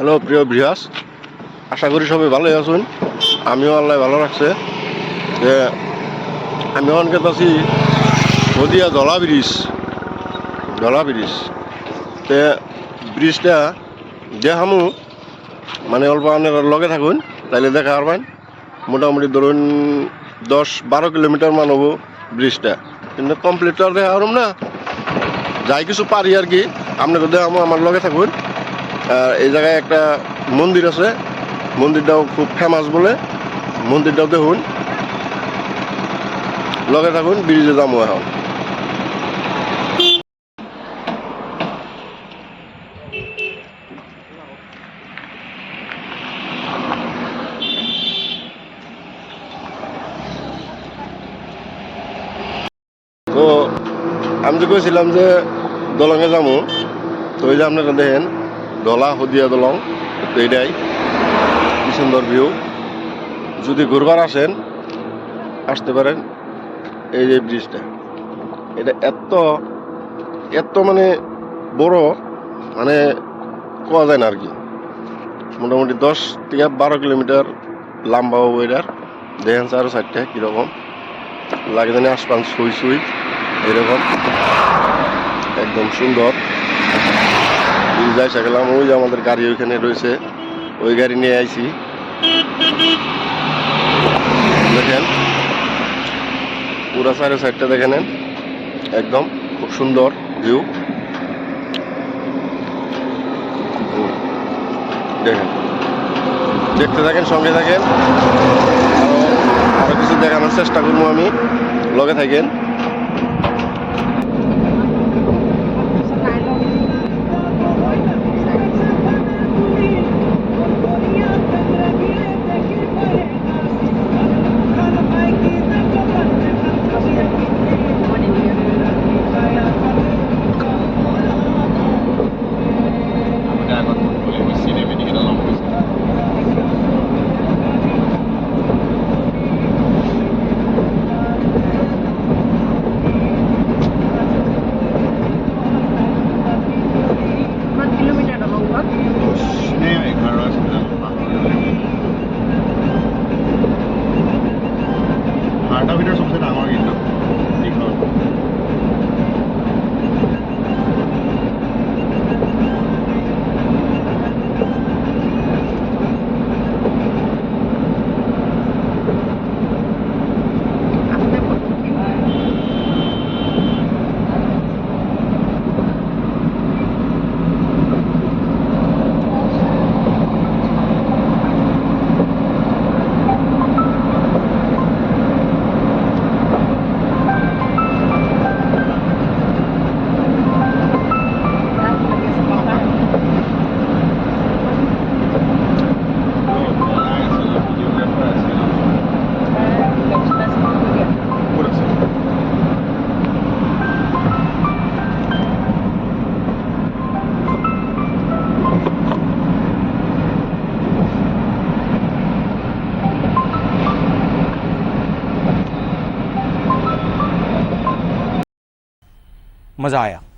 Hello প্রিয় viewers, আশা করি সবাই ভালোই আছেন। আমিও আল্লাহ ভালো রাখছে। যে আমি অনেকে আছি নদিয়া ধলা ব্রিজ তে ব্রিজটা দেখামু, মানে অল্প আপনার লগে থাকুন তাইলে দেখা পারবেন। মোটামুটি ধরুন 10-12 কিলোমিটার মান হবো ব্রিজটা, কিন্তু কমপ্লিট তো আর দেখা পারুম না, যাই কিছু পারি আর কি আপনাকে দেখামু, আমার লগে থাকুন। এই জায়গায় একটা মন্দির আছে, মন্দিরটাও খুব ফেমাস বলে, মন্দিরটাও দেখুন, লগে থাকুন, ব্রিজে যাবো এখন। তো আমি তো কইছিলাম যে দলঙে যাবো, তো এই যে আপনারা দেখেন দলা হদিয়া দলং, তো এইটাই কি সুন্দর ভিউ। যদি ঘুরবার আসতে পারেন। এই যে ব্রিজটা, এটা এত এত মানে বড়, মানে কোয়া যায় না আর কি। মোটামুটি 10-12 কিলোমিটার লম্বা হবো এটার। দেখেন চারো সাইডটা কীরকম লাগে জানি, আসমান সুই এরকম একদম সুন্দর। যাই গেলাম, ওই যে আমাদের গাড়ি ওইখানে রয়েছে, ওই গাড়ি নিয়ে আইছি। দেখেন পুরা চারো সাইডটা দেখে নেন, একদম খুব সুন্দর ভিউ। দেখেন, দেখতে থাকেন, সঙ্গে থাকেন, আরো কিছু দেখানোর চেষ্টা করবো আমি, লগে থাকেন। ভাৰতৰ ভিতৰত চবচে ডাঙৰ কিন্তু দীঘল। मज़ा आया।